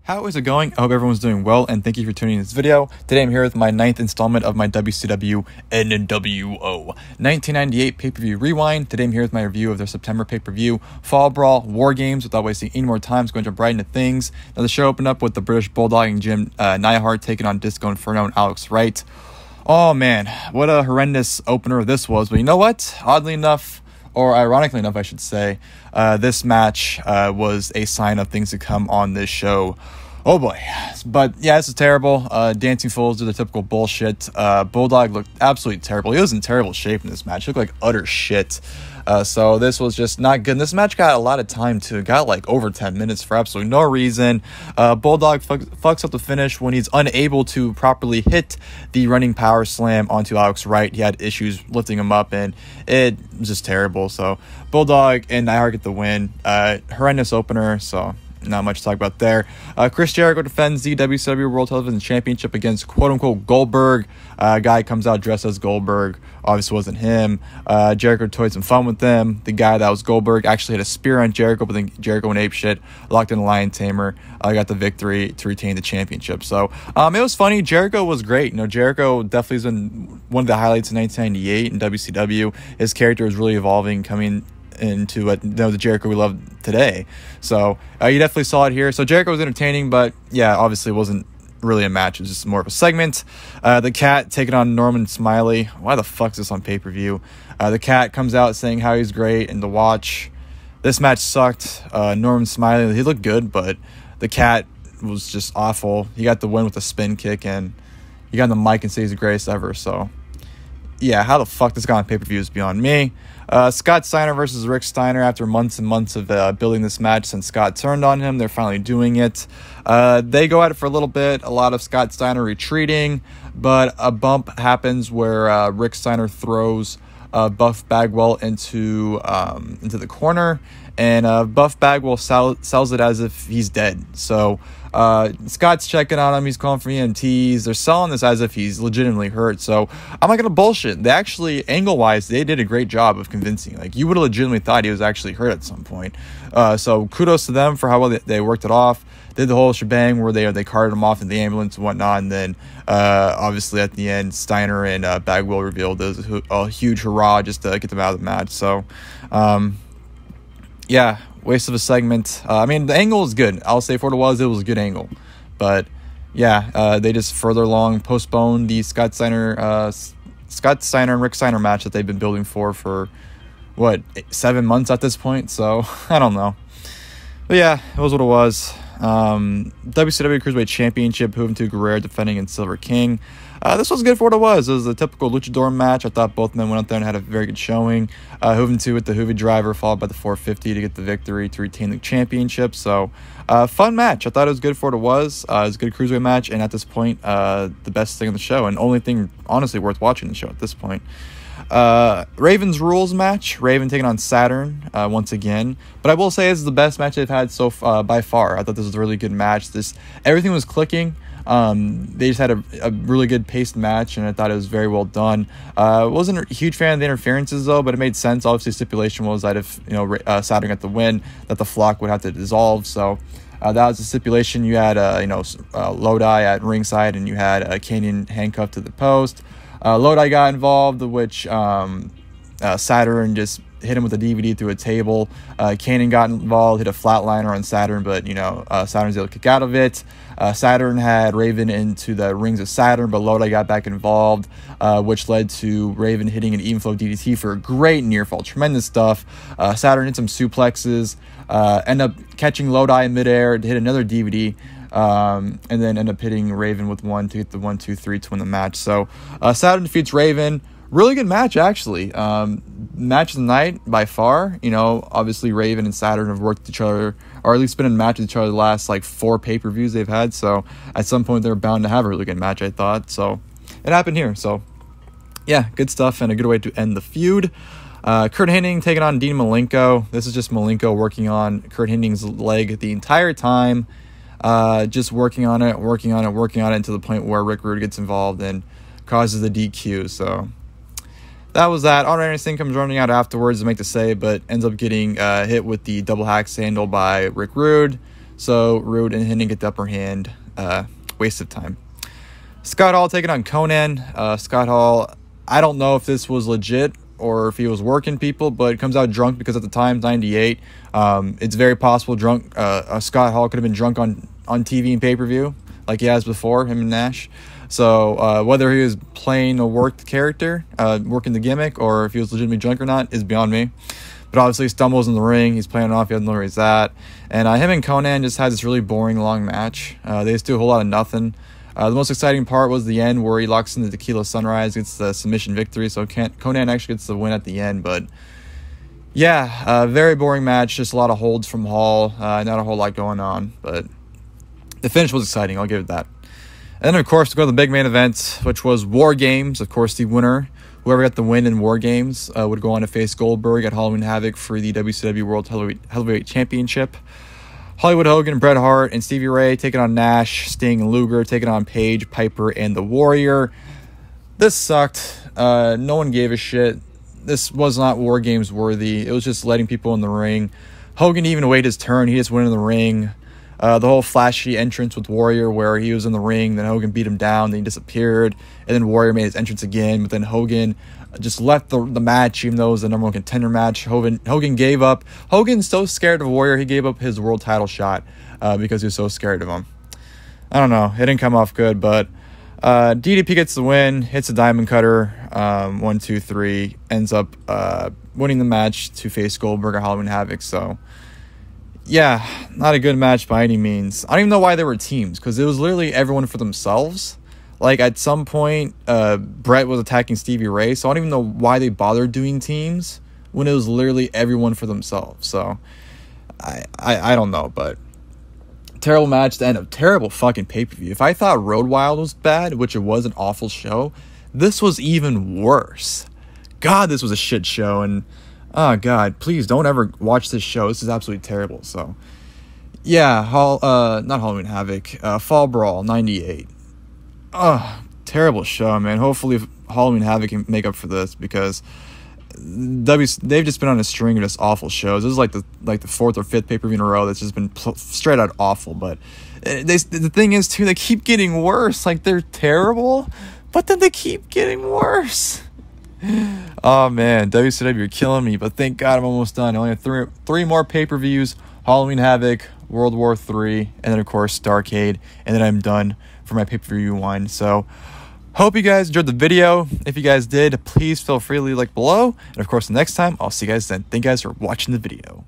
How is it going? I hope everyone's doing well, and thank you for tuning in this video. Today I'm here with my 9th installment of my WCW nWo 1998 pay-per-view rewind. Today I'm here with my review of their September pay-per-view, Fall Brawl, WarGames. Without wasting any more time, going to jump right into things. Now the show opened up with the British Bulldog and Neidhart taking on Disco Inferno and Wright. Oh man, what a horrendous opener this was, but you know what? Oddly enough, or ironically enough, I should say, this match was a sign of things to come on this show. Oh boy. But yeah, this is terrible. Dancing Fools did the typical bullshit. Bulldog looked absolutely terrible. He was in terrible shape in this match. He looked like utter shit. So this was just not good. And this match got a lot of time too. It got like over 10 minutes for absolutely no reason. Bulldog fucks up the finish when he's unable to properly hit the running power slam onto Wright. He had issues lifting him up, and it was just terrible. So Bulldog and Neidhart get the win. Horrendous opener, so not much to talk about there. Chris Jericho defends the WCW World Television Championship against quote-unquote Goldberg. Guy comes out dressed as Goldberg. Obviously wasn't him. Jericho toyed some fun with them. The guy that was Goldberg actually had a spear on Jericho, but then Jericho went apeshit, locked in a Lion Tamer, got the victory to retain the championship. So it was funny. Jericho was great. You know, Jericho definitely has been one of the highlights in 1998 in WCW. His character is really evolving, coming into the Jericho we love today. So you definitely saw it here. So Jericho was entertaining, but yeah, obviously it wasn't really a match. It was just more of a segment. The Cat taking on Norman Smiley. Why the fuck is this on pay-per-view? The Cat comes out saying how he's great and to watch. This match sucked. Norman Smiley, he looked good, but the Cat was just awful. He got the win with a spin kick, and he got on the mic and said he's the greatest ever. So yeah, how the fuck this got on pay-per-view is beyond me. Scott Steiner versus Rick Steiner. After months and months of building this match since Scott turned on him, they're finally doing it. They go at it for a little bit. A lot of Scott Steiner retreating, but a bump happens where Rick Steiner throws Buff Bagwell into the corner, and Buff Bagwell sells it as if he's dead. So Scott's checking on him. He's calling for EMTs. They're selling this as if he's legitimately hurt. So I'm not gonna bullshit. They actually, angle-wise, they did a great job of convincing. Like, you would have legitimately thought he was actually hurt at some point. So kudos to them for how well they worked it off. Did the whole shebang where they carted him off in the ambulance and whatnot, and then obviously at the end, Steiner and Bagwell revealed there was a huge hurrah just to get them out of the match. So yeah, waste of a segment. I mean, the angle is good. I'll say for what it was a good angle. But yeah, they just further along postponed the Scott Steiner and Rick Steiner match that they've been building for what, 7 months at this point. So I don't know. But yeah, it was what it was. WCW Cruiserweight Championship, Juventud Guerrera defending in Silver King. This was good for what it was. It was a typical luchador match. I thought both men went out there and had a very good showing. Juventud with the Juve driver, followed by the 450 to get the victory to retain the championship. So, fun match. I thought it was good for what it was. It was a good Cruiserweight match, and at this point, the best thing on the show, and only thing, honestly, worth watching the show at this point. Raven's Rules match. Raven taking on Saturn once again. But I will say this is the best match they've had so by far. I thought this was a really good match. Everything was clicking. They just had a really good paced match, and I thought it was very well done. Wasn't a huge fan of the interferences though, but it made sense. Obviously, stipulation was that if Saturn got the win, that the flock would have to dissolve. So that was the stipulation. You had Lodi at ringside, and you had Canyon handcuffed to the post. Lodi got involved, which Saturn just hit him with a DVD through a table. Konnan got involved, hit a flatliner on Saturn, but Saturn's able to kick out of it. Saturn had Raven into the rings of Saturn, but Lodi got back involved, which led to Raven hitting an even flow DDT for a great near fall. Tremendous stuff. Saturn hit some suplexes, end up catching Lodi in midair to hit another DVD. And then end up hitting Raven with one to get the 1-2-3 to win the match. So Saturn defeats Raven. Really good match, actually. Match of the night by far. Obviously Raven and Saturn have worked with each other, or at least been in match with each other the last 4 pay-per-views they've had. So at some point they're bound to have a really good match, I thought. So it happened here. So yeah, good stuff and a good way to end the feud. Curt Hennig taking on Dean Malenko. This is just Malenko working on Curt Hennig's leg the entire time. Just working on it to the point where Rick Rude gets involved and causes the DQ. So that was that. All right, Anderson comes running out afterwards to make the save, but ends up getting hit with the double hack sandal by Rick Rude. So Rude and Hennig get the upper hand. Waste of time. Scott Hall taking on Conan. Scott Hall, I don't know if this was legit or if he was working people, but it comes out drunk because at the time, 98, it's very possible Scott Hall could have been drunk on TV and pay-per-view like he has before, him and Nash. So whether he was playing a worked character, working the gimmick, or if he was legitimately drunk or not is beyond me. But obviously he stumbles in the ring, he's playing off, he doesn't know where he's at. And him and Conan just had this really boring long match. They just do a whole lot of nothing. The most exciting part was the end where he locks in the Tequila Sunrise, gets the submission victory. So Conan actually gets the win at the end. But yeah, very boring match. Just a lot of holds from Hall. Not a whole lot going on. But the finish was exciting. I'll give it that. And then, of course, to go to the big main event, which was WarGames. Of course, the winner, whoever got the win in WarGames, would go on to face Goldberg at Halloween Havoc for the WCW World Heavyweight Championship. Hollywood Hogan, Bret Hart, and Stevie Ray taking on Nash, Sting, and Luger, taking on Paige, Piper, and the Warrior. This sucked. No one gave a shit. This was not WarGames worthy. It was just letting people in the ring. Hogan didn't even wait his turn. He just went in the ring. The whole flashy entrance with Warrior where he was in the ring, then Hogan beat him down, then he disappeared, and then Warrior made his entrance again, but then Hogan just left the match, even though it was the #1 contender match. Hogan gave up. Hogan's so scared of Warrior, he gave up his world title shot because he was so scared of him. I don't know. It didn't come off good, but DDP gets the win, hits a diamond cutter, 1, 2, 3, ends up winning the match to face Goldberg at Halloween Havoc, so yeah, not a good match by any means. I don't even know why there were teams, because it was literally everyone for themselves. Like, at some point, Bret was attacking Stevie Ray, so I don't even know why they bothered doing teams when it was literally everyone for themselves. So, I don't know, but terrible match to end a terrible fucking pay-per-view. If I thought Road Wild was bad, which it was an awful show, this was even worse. God, this was a shit show, and oh, God, please don't ever watch this show. This is absolutely terrible. So, yeah, not Halloween Havoc, Fall Brawl, 98. Oh, terrible show, man. Hopefully Halloween Havoc can make up for this because they've just been on a string of just awful shows. This is like the 4th or 5th pay-per-view in a row that's just been straight out awful. But the thing is, too, they keep getting worse. Like, they're terrible, but then they keep getting worse. Oh man, WCW, you're killing me, but thank God I'm almost done. I only have three more pay-per-views: Halloween Havoc, World War III, and then of course Starrcade, and then I'm done for my pay-per-view one. So hope you guys enjoyed the video. If you guys did, please feel free to leave a like below, and of course next time I'll see you guys then. Thank you guys for watching the video.